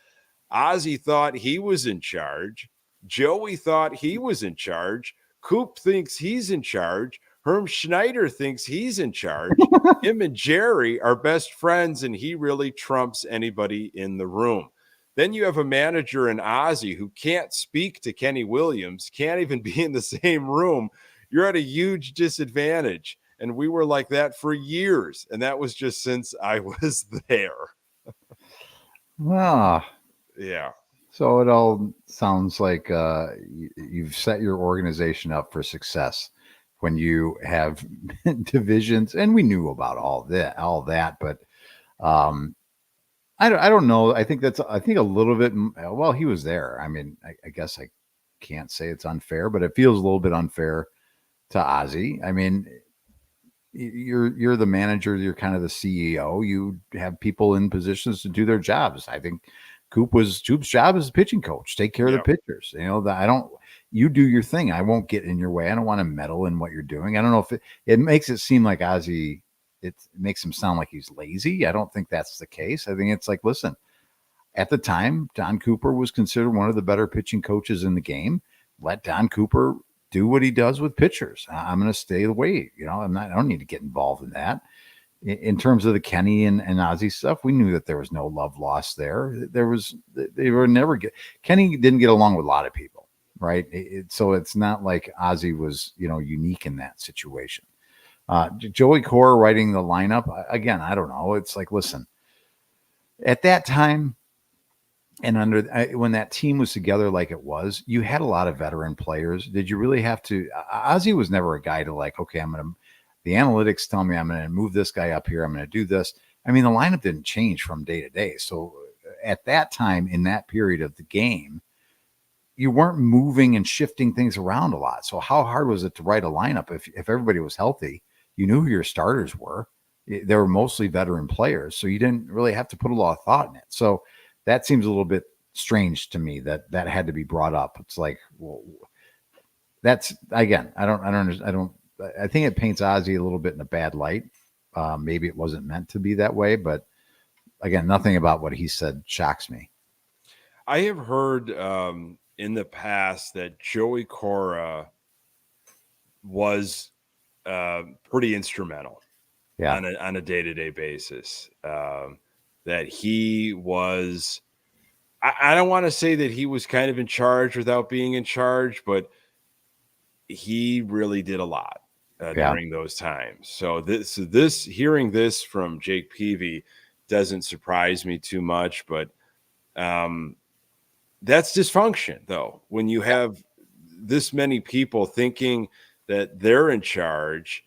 Speaker 2: Ozzy thought he was in charge. Joey thought he was in charge. Coop thinks he's in charge. Herm Schneider thinks he's in charge. Him and Jerry are best friends, and he really trumps anybody in the room. Then you have a manager in Ozzy who can't speak to Kenny Williams, can't even be in the same room. You're at a huge disadvantage. And we were like that for years. And that was just since I was there. Yeah.
Speaker 3: So it all sounds like you've set your organization up for success when you have divisions. And we knew about all that. But I don't know. I think a little bit. Well, he was there. I mean, I guess I can't say it's unfair, but it feels a little bit unfair to Ozzy. I mean, you're the manager, you're kind of the CEO. You have people in positions to do their jobs. I think Coop's job as a pitching coach, take care of the pitchers. You do your thing. I won't get in your way. I don't want to meddle in what you're doing. I don't know if it makes it seem like Ozzy it makes him sound like he's lazy. I don't think that's the case. I think it's like, listen, at the time, Don Cooper was considered one of the better pitching coaches in the game. Let Don Cooper do what he does with pitchers. I'm going to stay away. I don't need to get involved in that. In terms of the Kenny and Ozzie stuff, we knew that there was no love lost there. They were never Kenny didn't get along with a lot of people, right? So it's not like Ozzie was, unique in that situation. Joey Cora writing the lineup again. I don't know. It's like, listen, at that time, and when that team was together like it was, you had a lot of veteran players. Did you really have to? Ozzie was never a guy to like, okay, the analytics tell me I'm going to move this guy up here. I'm going to do this. I mean, the lineup didn't change from day to day. So at that time, in that period of the game, you weren't moving and shifting things around a lot. So how hard was it to write a lineup if everybody was healthy? You knew who your starters were. They were mostly veteran players, so you didn't really have to put a lot of thought in it. So that seems a little bit strange to me that had to be brought up. It's like, well, that's again, I think it paints Ozzie a little bit in a bad light. Maybe it wasn't meant to be that way, but again, nothing about what he said shocks me.
Speaker 2: I have heard in the past that Joey Cora was pretty instrumental on a day-to-day basis. That he was, I don't want to say that he was kind of in charge without being in charge, but he really did a lot during those times. So this hearing this from Jake Peavy doesn't surprise me too much, but that's dysfunction though. When you have this many people thinking that they're in charge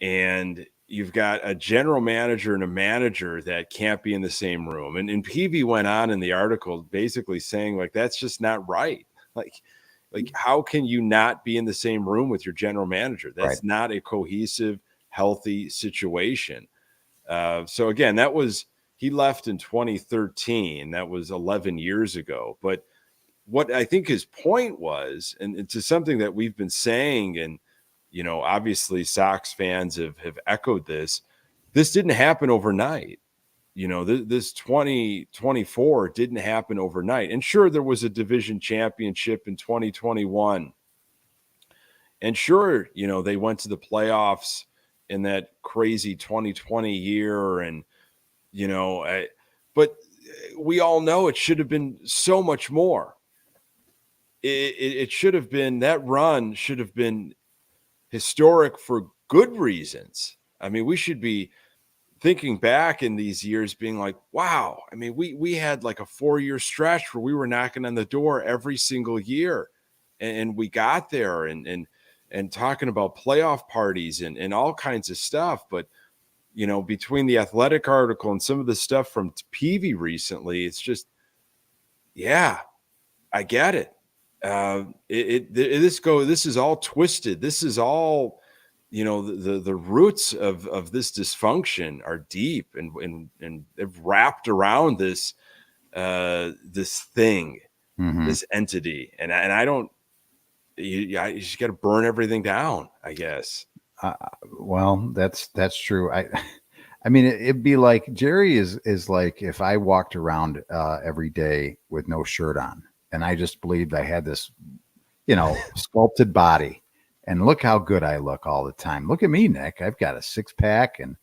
Speaker 2: and you've got a general manager and a manager that can't be in the same room. And Peavy went on in the article basically saying like, that's just not right. Like how can you not be in the same room with your general manager? That's not a cohesive, healthy situation. So again, he left in 2013. That was 11 years ago. But what I think his point was, and it's something that we've been saying, and obviously Sox fans have echoed this. This didn't happen overnight. This 2024 didn't happen overnight. And sure, there was a division championship in 2021. And sure, they went to the playoffs in that crazy 2020 year. And, but we all know it should have been so much more. It should have been, that run should have been historic for good reasons. I mean, we should be thinking back in these years being like, wow, I mean, we had like a 4-year stretch where we were knocking on the door every single year, and we got there and talking about playoff parties and all kinds of stuff. But, between the Athletic article and some of the stuff from Peavy recently, it's just, yeah, I get it. This is all twisted. This is all, the roots of this dysfunction are deep and they've wrapped around this thing, this entity. And I don't, you just got to burn everything down, I guess.
Speaker 3: Well, that's true. I mean, it'd be like Jerry is like if I walked around every day with no shirt on. And I just believed I had this, sculpted body. And look how good I look all the time. Look at me, Nick. I've got a 6-pack and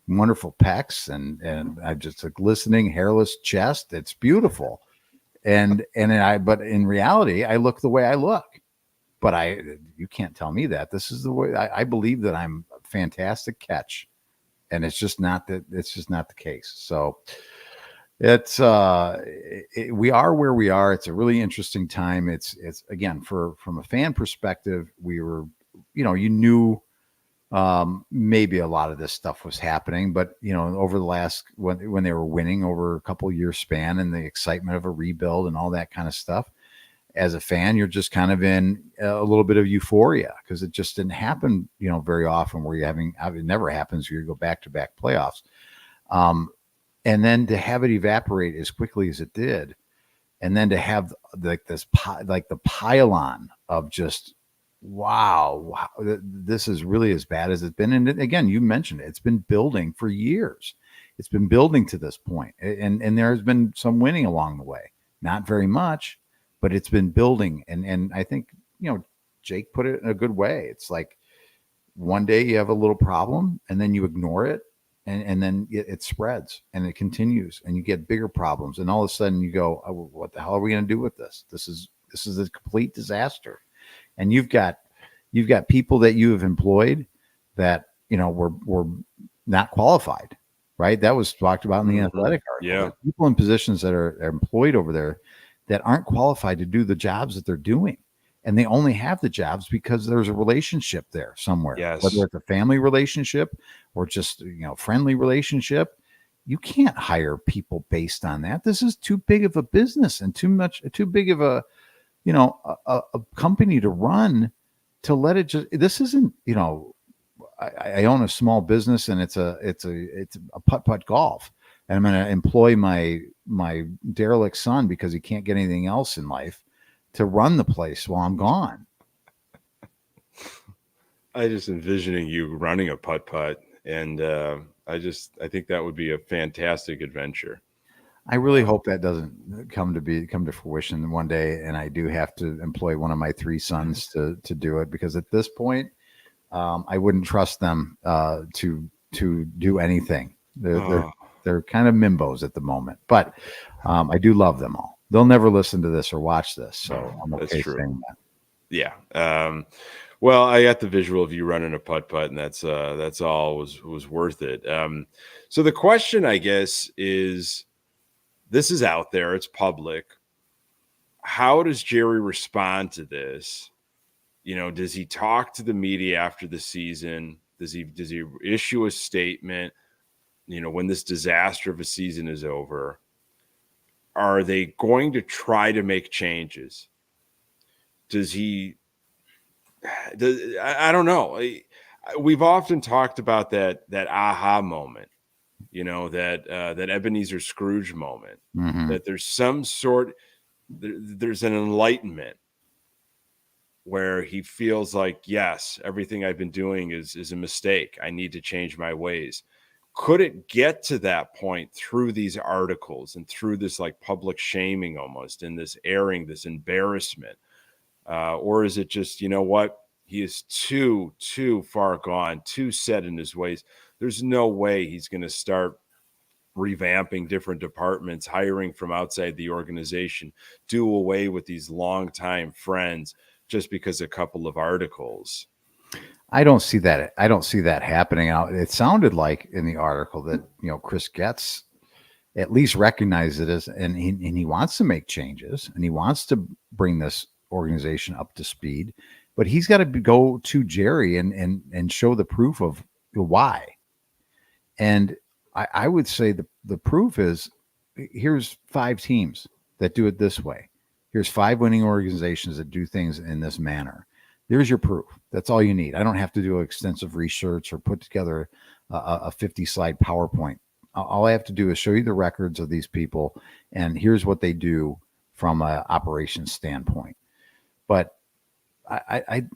Speaker 3: wonderful pecs and I've just a glistening hairless chest. It's beautiful. But in reality, I look the way I look. But you can't tell me that. This is the way I believe that I'm a fantastic catch. And it's just not the case. So it's we are where we are. It's a really interesting time. It's again, from a fan perspective, we were, you knew maybe a lot of this stuff was happening, but over the last, when they were winning over a couple year span and the excitement of a rebuild and all that kind of stuff, as a fan, you're just kind of in a little bit of euphoria because it just didn't happen, very often where it never happens. You go back-to-back playoffs. And then to have it evaporate as quickly as it did, and then to have like the pile on of just wow, this is really as bad as it's been. And again, you mentioned it. It's been building for years. It's been building to this point. And there has been some winning along the way. Not very much, but it's been building. And I think, Jake put it in a good way. It's like one day you have a little problem and then you ignore it. And then it spreads and it continues and you get bigger problems. And all of a sudden you go, oh, what the hell are we going to do with this? This is a complete disaster. And you've got people that you have employed that, were not qualified, right? That was talked about in the athletic article.
Speaker 2: Yeah.
Speaker 3: People in positions that are employed over there that aren't qualified to do the jobs that they're doing. And they only have the jobs because there's a relationship there somewhere,
Speaker 2: Yes.
Speaker 3: Whether it's a family relationship or just, friendly relationship. You can't hire people based on that. This is too big of a business and too big of a company to run to let it just. This isn't, I own a small business and it's a putt golf, and I'm going to employ my derelict son because he can't get anything else in life to run the place while I'm gone.
Speaker 2: I just envisioning you running a putt, and I think that would be a fantastic adventure.
Speaker 3: I really hope that doesn't come to fruition one day, and I do have to employ one of my 3 sons to do it, because at this point, I wouldn't trust them to do anything. They're kind of mimbos at the moment, but I do love them all. They'll never listen to this or watch this, so I'm okay saying that.
Speaker 2: Yeah. Well, I got the visual of you running a putt, and that's all was worth it. So the question, I guess, is, this is out there, it's public. How does Jerry respond to this? Does he talk to the media after the season? Does he issue a statement, when this disaster of a season is over? Are they going to try to make changes? I don't know. We've often talked about that aha moment, that Ebenezer Scrooge moment, that there's some sort, there's an enlightenment where he feels like, yes, everything I've been doing is a mistake. I need to change my ways. Could it get to that point through these articles and through this like public shaming almost, and this airing, this embarrassment? Or is it just, what? He is too far gone, too set in his ways. There's no way he's going to start revamping different departments, hiring from outside the organization, do away with these longtime friends just because a couple of articles.
Speaker 3: I don't see that. I don't see that happening. It sounded like in the article that, Chris Getz at least recognized it as, and he wants to make changes and he wants to bring this organization up to speed, but he's got to go to Jerry and show the proof of why. And I would say the proof is, here's 5 teams that do it this way. Here's 5 winning organizations that do things in this manner. There's your proof. That's all you need. I don't have to do extensive research or put together a 50-slide PowerPoint. All I have to do is show you the records of these people, and here's what they do from an operations standpoint. But I'd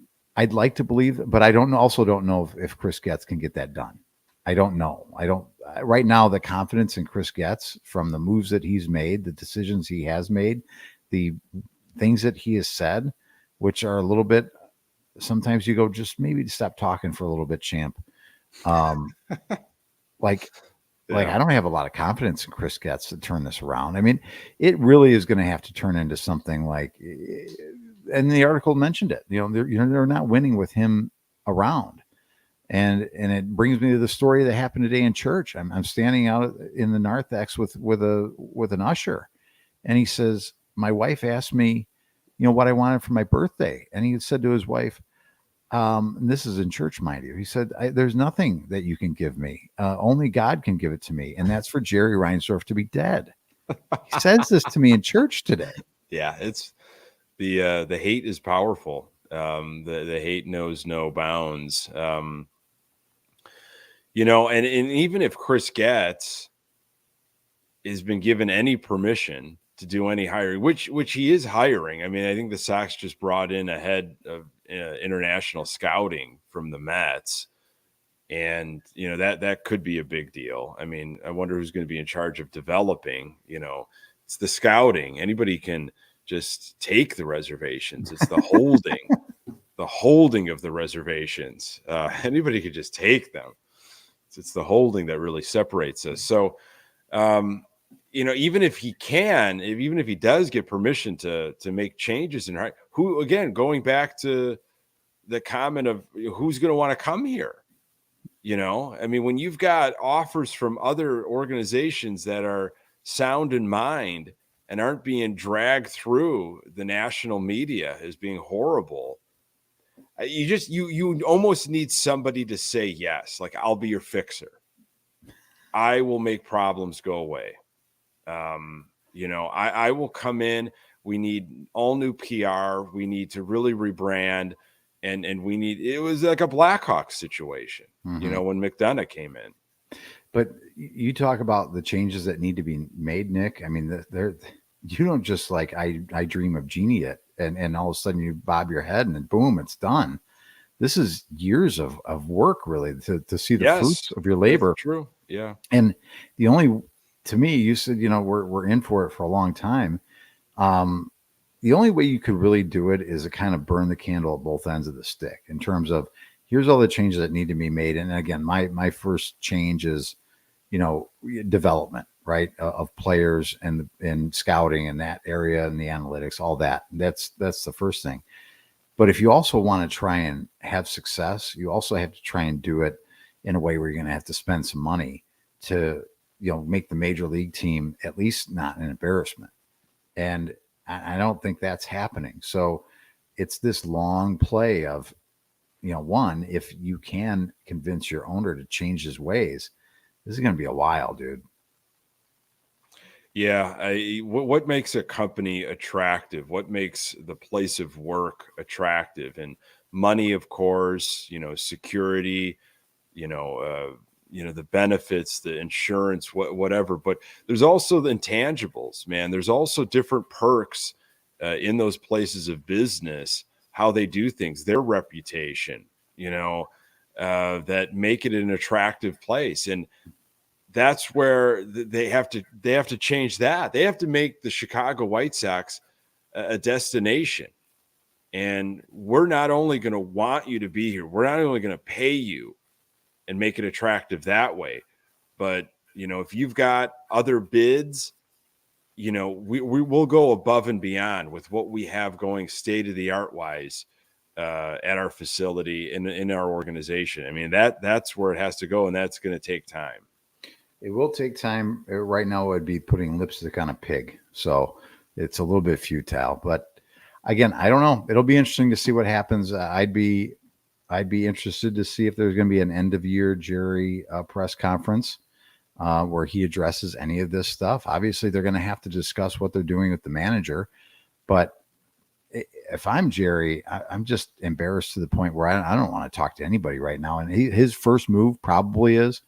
Speaker 3: like to believe, but I also don't know if Chris Getz can get that done. I don't know. Right now, the confidence in Chris Getz from the moves that he's made, the decisions he has made, the things that he has said, which are a little bit, sometimes you go, just maybe stop talking for a little bit, champ. Like I don't have a lot of confidence in Chris Getz to turn this around. I mean, it really is going to have to turn into something like, and the article mentioned it, they're not winning with him around. And it brings me to the story that happened today in church. I'm standing out in the narthex with an usher, and he says, my wife asked me, what I wanted for my birthday. And he said to his wife, and this is in church, mind you, he said, there's nothing that you can give me. Only God can give it to me. And that's for Jerry Reinsdorf to be dead. He says this to me in church today.
Speaker 2: Yeah, it's the hate is powerful. The hate knows no bounds. And even if Chris Getz has been given any permission to do any hiring, which he is hiring. I mean, I think the Sox just brought in a head of international scouting from the Mets. And, that could be a big deal. I mean, I wonder who's going to be in charge of developing, it's the scouting. Anybody can just take the reservations. It's the holding of the reservations. Anybody could just take them. It's the holding that really separates us. So, even if he does get permission to make changes in who, again, going back to the comment of who's going to want to come here. I mean, when you've got offers from other organizations that are sound in mind and aren't being dragged through the national media as being horrible, you almost need somebody to say yes. Like, I'll be your fixer. I will make problems go away. I will come in. We need all new PR. We need to really rebrand. And it was like a Blackhawks situation, when McDonough came in.
Speaker 3: But you talk about the changes that need to be made, Nick. I mean, you don't just like, I dream of Genie it, and all of a sudden you bob your head and then boom, it's done. This is years of work, really, to see the fruits of your labor.
Speaker 2: That's true. Yeah.
Speaker 3: And to me, you said, we're in for it for a long time. The only way you could really do it is to kind of burn the candle at both ends of the stick in terms of, here's all the changes that need to be made. And again, my first change is, development, right, of players and scouting in that area and the analytics, all that. That's the first thing. But if you also want to try and have success, you also have to try and do it in a way where you're going to have to spend some money to, make the major league team at least not an embarrassment. And I don't think that's happening. So it's this long play of, one, if you can convince your owner to change his ways, this is going to be a while, dude.
Speaker 2: Yeah. What makes a company attractive? What makes the place of work attractive? And money, of course, security, the benefits, the insurance, whatever. But there's also the intangibles, man. There's also different perks in those places of business, how they do things, their reputation, that make it an attractive place. And that's where they have to change that. They have to make the Chicago White Sox a destination. And we're not only going to want you to be here, we're not only going to pay you and make it attractive that way, but if you've got other bids, we will go above and beyond with what we have going state of the art wise at our facility in our organization. I mean, that's where it has to go, and that's going to take time.
Speaker 3: It will take time. Right now, it would be putting lipstick on a pig, so it's a little bit futile. But again, I don't know. It'll be interesting to see what happens. I'd be interested to see if there's going to be an end of year Jerry press conference where he addresses any of this stuff. Obviously, they're going to have to discuss what they're doing with the manager. But if I'm Jerry, I'm just embarrassed to the point where I don't want to talk to anybody right now. And his first move probably is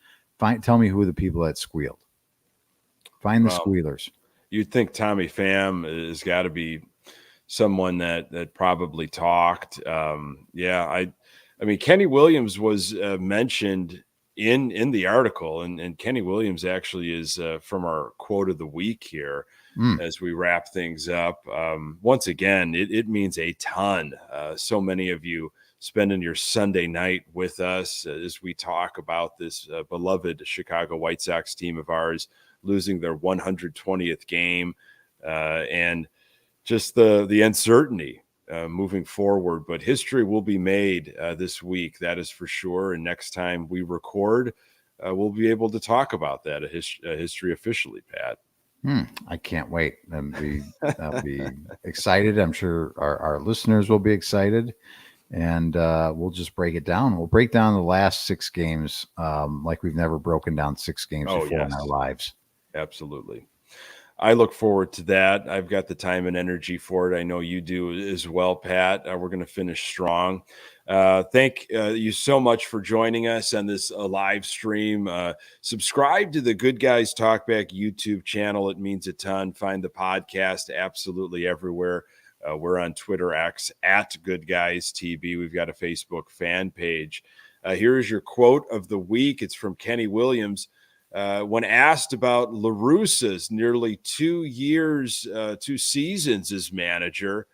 Speaker 3: tell me who the people that squealed. Find the squealers.
Speaker 2: You'd think Tommy Pham has got to be someone that probably talked. I mean, Kenny Williams was mentioned in the article, and Kenny Williams actually is from our quote of the week here as we wrap things up. Once again, it means a ton. So many of you spending your Sunday night with us as we talk about this beloved Chicago White Sox team of ours losing their 120th game and just the uncertainty moving forward. But history will be made this week, that is for sure. And next time we record, we'll be able to talk about that, a history officially, Pat.
Speaker 3: I can't wait. I'll be excited. I'm sure our listeners will be excited. And we'll just break it down. We'll break down the last 6 games like we've never broken down 6 games before in our lives.
Speaker 2: Absolutely. I look forward to that. I've got the time and energy for it. I know you do as well, Pat. We're going to finish strong. Thank you so much for joining us on this live stream. Subscribe to the Good Guys Talk Back YouTube channel. It means a ton. Find the podcast absolutely everywhere. We're on Twitter X at Good Guys TB. We've got a Facebook fan page. Here is your quote of the week. It's from Kenny Williams. When asked about La Russa's nearly 2 years, 2 seasons as manager,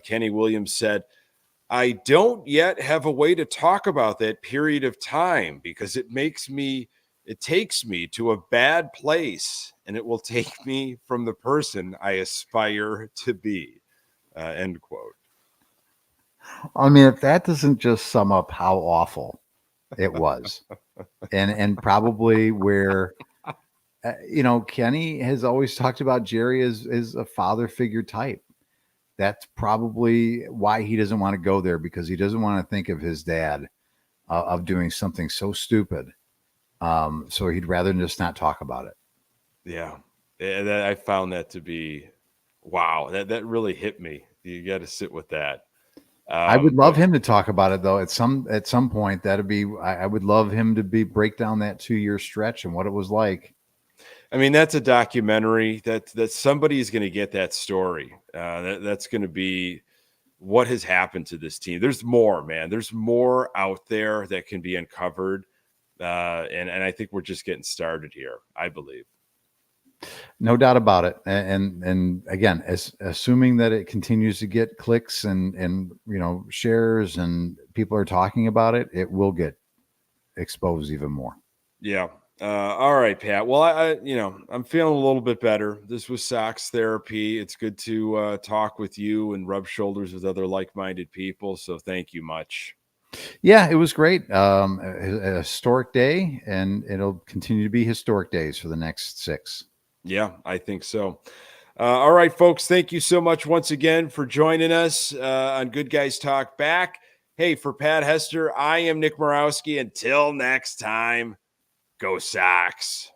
Speaker 2: Kenny Williams said, "I don't yet have a way to talk about that period of time because it takes me to a bad place and it will take me from the person I aspire to be." End quote.
Speaker 3: I mean, if that doesn't just sum up how awful it was, and probably where, Kenny has always talked about Jerry as a father figure type. That's probably why he doesn't want to go there, because he doesn't want to think of his dad of doing something so stupid. So he'd rather just not talk about it.
Speaker 2: Yeah. I found that to be, wow. That really hit me. You got to sit with that.
Speaker 3: I would love him to talk about it though. At some point, I would love him to break down that 2-year stretch and what it was like.
Speaker 2: I mean, that's a documentary that somebody is going to get that story. That's going to be what has happened to this team. There's more, man. There's more out there that can be uncovered. And I think we're just getting started here, I believe.
Speaker 3: No doubt about it. And again, assuming that it continues to get clicks and shares and people are talking about it, it will get exposed even more.
Speaker 2: Yeah. All right, Pat. Well, I'm feeling a little bit better. This was Sox therapy. It's good to talk with you and rub shoulders with other like-minded people. So thank you much.
Speaker 3: Yeah, it was great. A historic day, and it'll continue to be historic days for the next 6.
Speaker 2: Yeah, I think so. All right, folks. Thank you so much once again for joining us on Good Guys Talk Back. Hey, for Pat Hester, I am Nick Murawski. Until next time, go Sox.